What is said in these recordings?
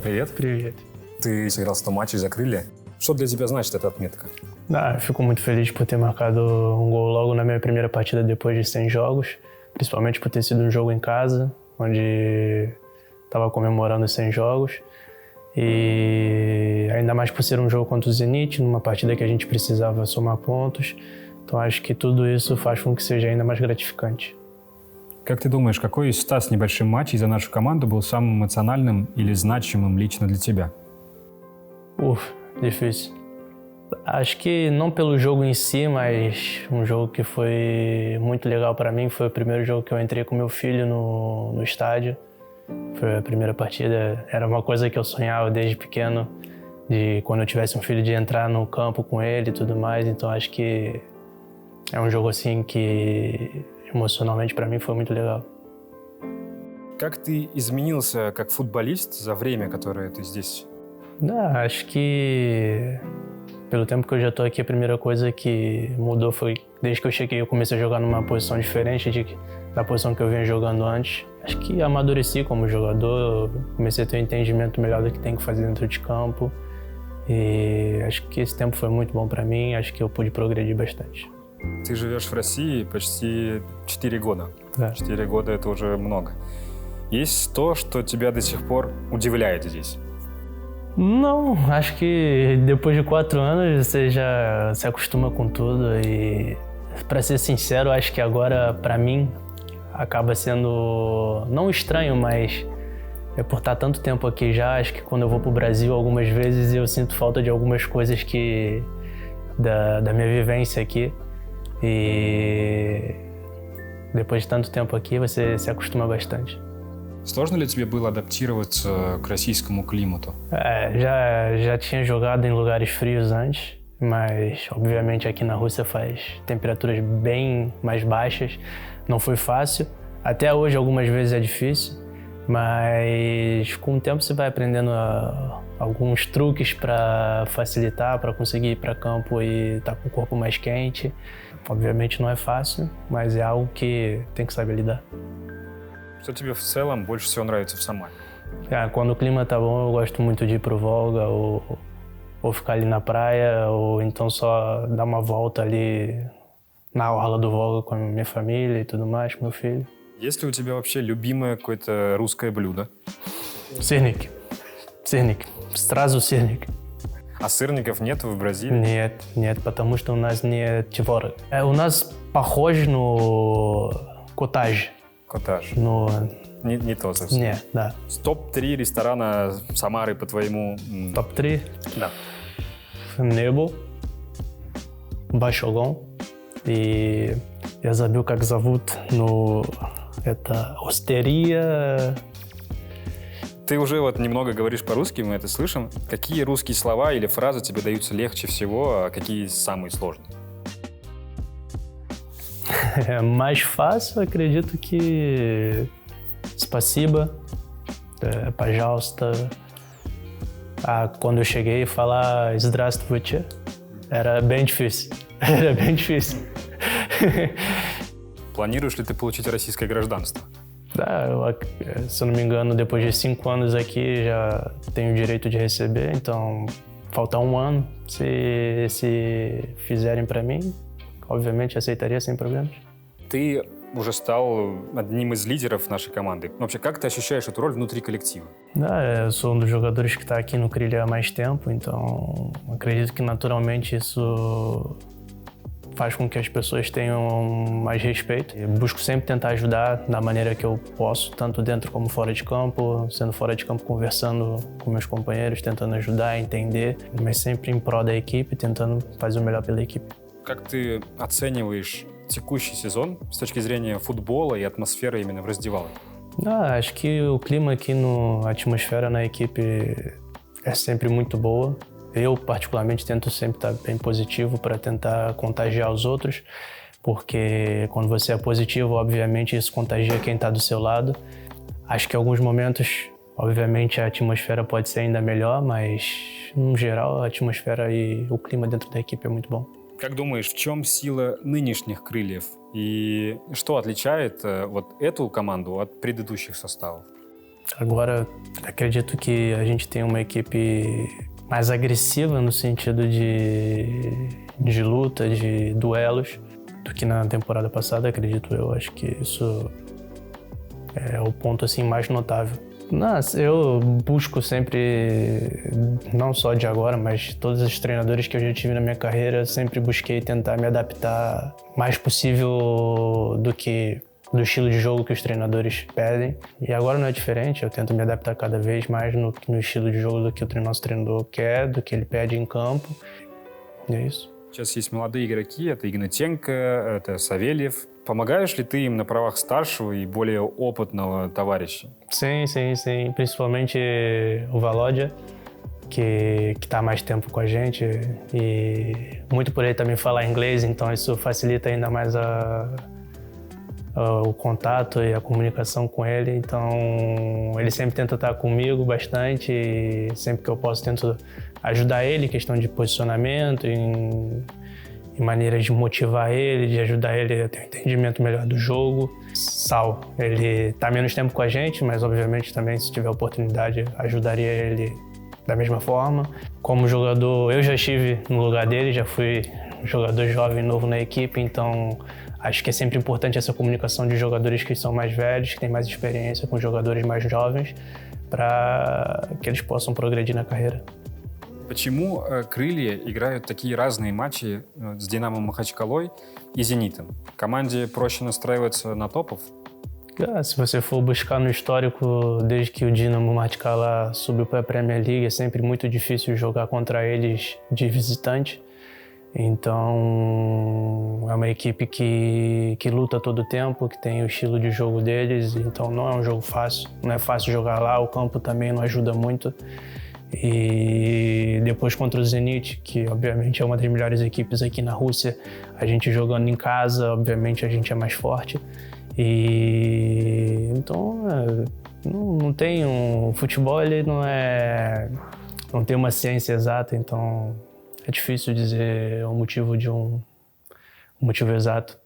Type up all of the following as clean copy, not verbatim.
привет. Привет. Ты сыграл 100 матчей за крылья. Что для тебя значит эта отметка? Eu fico muito feliz por ter marcado um gol logo na minha primeira partida depois de 100 jogos, principalmente por ter sido um jogo em casa, onde estava comemorando os 100 jogos. E ainda mais por ser um jogo contra o Zenit, numa partida que a gente precisava somar pontos. Então acho que tudo isso faz com que seja ainda mais gratificante. Как ты думаешь, какой из 100 с небольшим матчей за нашу команду был самым эмоциональным или значимым лично для тебя? Difícil. Acho que não pelo jogo em si, mas um jogo que foi muito legal para mim foi o primeiro jogo que eu entrei com meu filho no estádio. Foi a primeira partida, era uma coisa que eu sonhava desde pequeno, de quando eu tivesse um filho de entrar no campo com ele e tudo mais. Então acho que é um jogo assim que emocionalmente para mim foi muito legal. Как ты изменился как футболист за время, которое ты здесь? Acho que pelo tempo que eu já estou aqui, a primeira coisa que mudou foi, desde que eu cheguei, eu comecei a jogar numa posição diferente da posição que eu vinha jogando antes. Acho que amadureci como jogador, comecei a ter um entendimento melhor do que tem que fazer dentro de campo. E acho que esse tempo foi muito bom para mim, acho que eu pude progredir bastante. Ты живешь в России почти 4 года. Да. 4 года – это уже много. Есть то, что тебя до сих пор удивляет здесь? Não, acho que depois de 4 anos você já se acostuma com tudo e, para ser sincero, acho que agora, para mim, acaba sendo, não estranho, mas é por estar tanto tempo aqui já, acho que quando eu vou pro Brasil, algumas vezes eu sinto falta de algumas coisas da minha vivência aqui. E depois de tanto tempo aqui, você se acostuma bastante. Sложно ли тебе было адаптироваться к российскому климату? Já tinha jogado em lugares frios antes, mas obviamente aqui na Rússia faz temperaturas bem mais baixas. Não foi fácil. Até hoje algumas vezes é difícil, mas com o tempo você vai aprendendo alguns truques para facilitar, para conseguir ir para campo e estar com o corpo mais quente. Obviamente não é fácil, mas é algo que tem que saber lidar. Что тебе в целом больше всего нравится в Самаре? Quando o clima tá bom, eu gosto muito de ir pro Volga ou ficar ali na praia, ou então só dar uma volta ali na orla do Volga com a minha família e tudo mais, com meu filho. Есть ли у тебя вообще любимое какое-то русское блюдо? Сырник. Сразу сырник. А сырников нет в Бразилии? Нет, потому что у нас нет творог. У нас похож на коттедж. Коттедж. Но Не то совсем. нет, да. Топ-3 ресторана Самары, по твоему... Топ-3. Да. Небо, Большогон и я забыл, как зовут, но это Остерия. Ты уже вот немного говоришь по-русски, мы это слышим. Какие русские слова или фразы тебе даются легче всего, а какие самые сложные? Mais fácil, acredito que Spasiba, Пожалуйста. Quando eu cheguei, falar Здравствуйте era bem difícil. Планируешь ли ты получить российское гражданство? Se eu não me engano, depois de 5 anos aqui, já tenho o direito de receber, então falta 1 ano. Se fizerem para mim, obviamente aceitaria sem problemas. Ты уже stал одним из лидеров нашей команды. Вообще, как ты ощущаешь эту роль внутри коллектива? Eu sou um dos jogadores que está aqui no Крылья há mais tempo, então acredito que naturalmente isso faz com que as pessoas tenham mais respeito. Eu busco sempre tentar ajudar da maneira que eu posso, tanto dentro como fora de campo, sendo fora de campo conversando com meus companheiros, tentando ajudar, entender, mas sempre em prol da equipe, tentando fazer o melhor pela equipe. Как ты оцениваешь текущий сезон с точки зрения футбола и атмосферы именно в раздевалке? Acho que o clima aqui, a atmosfera na equipe é sempre muito boa. Eu, particularmente, tento sempre estar bem positivo para tentar contagiar os outros, porque quando você é positivo, obviamente, isso contagia quem está do seu lado. Acho que em alguns momentos, obviamente, a atmosfera pode ser ainda melhor, mas, no geral, a atmosfera e o clima dentro da equipe é muito bom. Как думаешь, в чем сила нынешних крыльев и что отличает вот эту команду от предыдущих составов? Agora, acredito que a gente tem uma equipe mais agressiva no sentido de luta, de duelos, do que na temporada passada, acredito eu. Acho que isso é o ponto assim, mais notável. Nossa, eu busco sempre, não só de agora, mas todos os treinadores que eu já tive na minha carreira, sempre busquei tentar me adaptar o mais possível do estilo de jogo que os treinadores pedem. E agora não é diferente, eu tento me adaptar cada vez mais no estilo de jogo do que o nosso treinador quer, do que ele pede em campo. E é isso. Сейчас есть молодые игроки, это Игнатенко, это Савельев. Помогаешь ли ты им на правах старшего и более опытного товарища? Sim. Principalmente o Valódia, que tá há mais tempo com a gente. E muito por ele também falar inglês, então isso facilita ainda mais o contato e a comunicação com ele. Então ele sempre tenta estar comigo bastante e sempre que eu posso tento ajudar ele em questão de posicionamento, em maneiras de motivar ele, de ajudar ele a ter um entendimento melhor do jogo. Sal, ele está menos tempo com a gente, mas obviamente também, se tiver oportunidade, ajudaria ele da mesma forma. Como jogador, eu já estive no lugar dele, já fui jogador jovem novo na equipe, então acho que é sempre importante essa comunicação de jogadores que são mais velhos, que têm mais experiência com jogadores mais jovens, para que eles possam progredir na carreira. Почему крылья играют такие разные матчи с «Динамо» Махачкалой и «Зенитом»? Команде проще настраиваться на топов? Se você for buscar no histórico, desde que o Dinamo Makhachkala subiu para a Premier League, é sempre muito difícil jogar contra eles de visitante. Então, é uma equipe que luta todo o tempo, que tem o estilo de jogo deles, então não é um jogo fácil. Não é fácil jogar lá, o campo também não ajuda muito. E depois contra o Zenit, que obviamente é uma das melhores equipes aqui na Rússia, a gente jogando em casa, obviamente a gente é mais forte. E então não tem futebol, ele não tem uma ciência exata, então é difícil dizer o motivo motivo exato.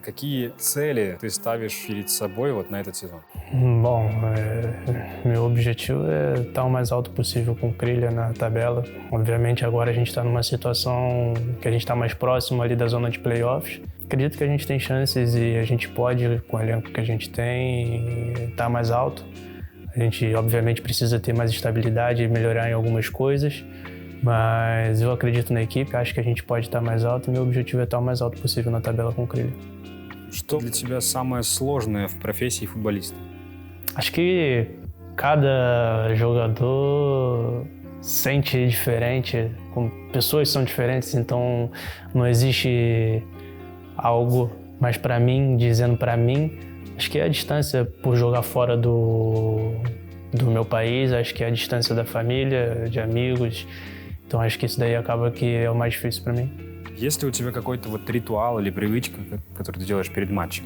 Какие цели ты ставишь перед собой вот на этот сезон? Bom, meu objetivo é estar o mais alto possível com o Krylia na tabela. Obviamente agora a gente está numa situação que a gente está mais próximo ali da zona de playoffs. Acredito que a gente tem chances e a gente pode, com o elenco que a gente tem, estar mais alto. A gente obviamente precisa ter mais estabilidade e melhorar em algumas coisas. Mas eu acredito na equipe, acho que a gente pode estar mais alto e meu objetivo é estar o mais alto possível na tabela com o Krylia. Что для тебя самое сложное в профессии футболиста? Acho que cada jogador sente diferente, pessoas são diferentes, então não existe algo, mas para mim, dizendo para mim, acho que é a distância por jogar fora do meu país, acho que é a distância da família, de amigos, então acho que isso daí acaba que é o mais difícil para mim. Есть ли у тебя какой-то вот ритуал или привычка, который ты делаешь перед матчем?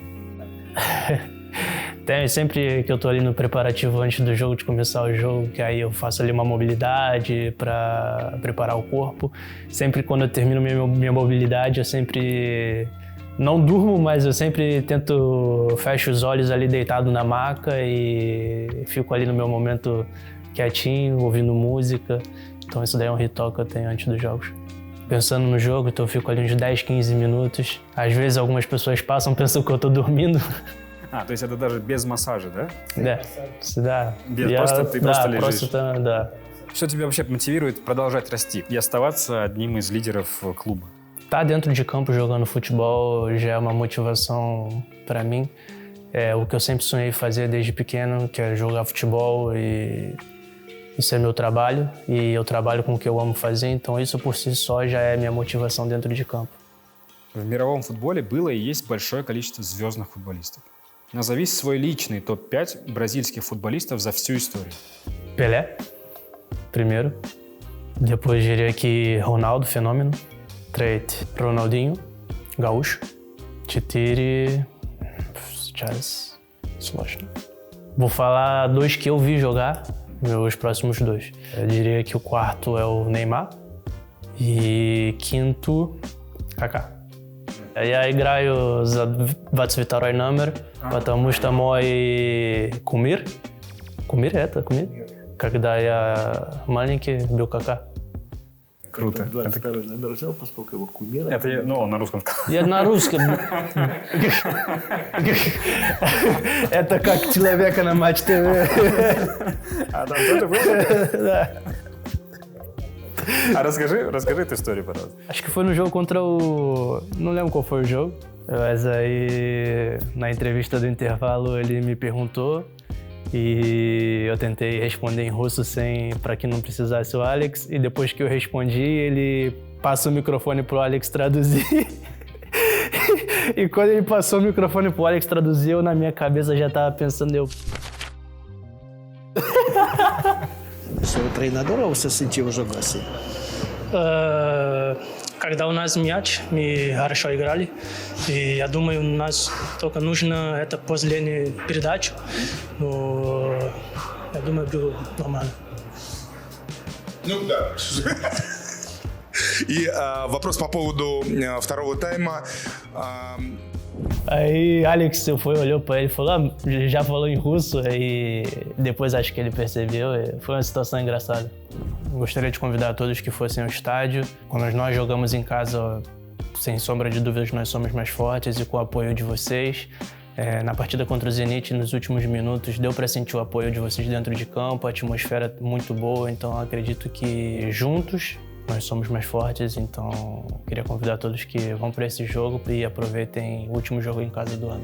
Tem, sempre que eu tô ali no preparativo antes do jogo, de começar o jogo, que aí eu faço ali uma mobilidade para preparar o corpo. Sempre quando eu termino minha mobilidade, eu sempre não durmo, mas eu sempre fecho os olhos ali deitado na maca e fico ali no meu momento quietinho, ouvindo música. Então isso daí é um ritual que eu tenho antes dos jogos. Pensando no jogo, então eu fico ali uns 10, 15 minutos. Às vezes algumas pessoas passam, pensam que eu tô dormindo. То есть это даже без массажа, да? Да, всегда. Ты просто лежишь. Да. Что тебя вообще мотивирует продолжать расти и оставаться одним из лидеров клуба? Estar dentro de campo jogando futebol já é uma motivação para mim. É o que eu sempre sonhei fazer desde pequeno, que é jogar futebol e isso é meu trabalho e eu trabalho com o que eu amo fazer, então isso por si só já é minha motivação dentro de campo. В мировом футболе было и есть большое количество звездных футболистов. Назови свой личный топ-5 бразильских футболистов за всю историю. Pelé, primeiro. Depois diria que Ronaldo, fenômeno. Trait, Ronaldinho, gaúcho. 4, Charles, sложно. Vou falar 2 que eu vi jogar, meus próximos 2. Eu diria que o 4 é o Neymar и 5 Kaká. Я играю за 22 номер, потому что мой кумир Кумир кумир. Когда я маленький, бил кака. Круто. 22 день рождения, поскольку его кумира. Это он на русском сказал. Я на русском. Это как человека на Матч ТВ. А там кто-то был? Да. А расскажи эту историю, пожалуйста. Acho que foi no jogo contra o... Não lembro qual foi o jogo, mas aí na entrevista do intervalo ele me perguntou e eu tentei responder em russo para que não precisasse o Alex, e depois que eu respondi ele passa o microfone pro Alex traduzir. E quando ele passou o microfone pro Alex traduzir, eu na minha cabeça já tava pensando, Seu treinador ou você sentiu o jogo assim? Когда у нас мяч, мы хорошо играли. И я думаю, у нас только нужно это последнюю передачу. Но я думаю, было нормально. Ну да. И вопрос по поводу второго тайма. Aí Alex foi, olhou pra ele e falou, já falou em russo, e depois acho que ele percebeu, e foi uma situação engraçada. Gostaria de convidar todos que fossem ao estádio. Quando nós jogamos em casa, sem sombra de dúvidas, nós somos mais fortes, e com o apoio de vocês. Na partida contra o Zenit, nos últimos minutos, deu para sentir o apoio de vocês dentro de campo, a atmosfera muito boa, então acredito que juntos nós somos mais fortes, então queria convidar todos que vão para esse jogo e aproveitem o último jogo em casa do ano.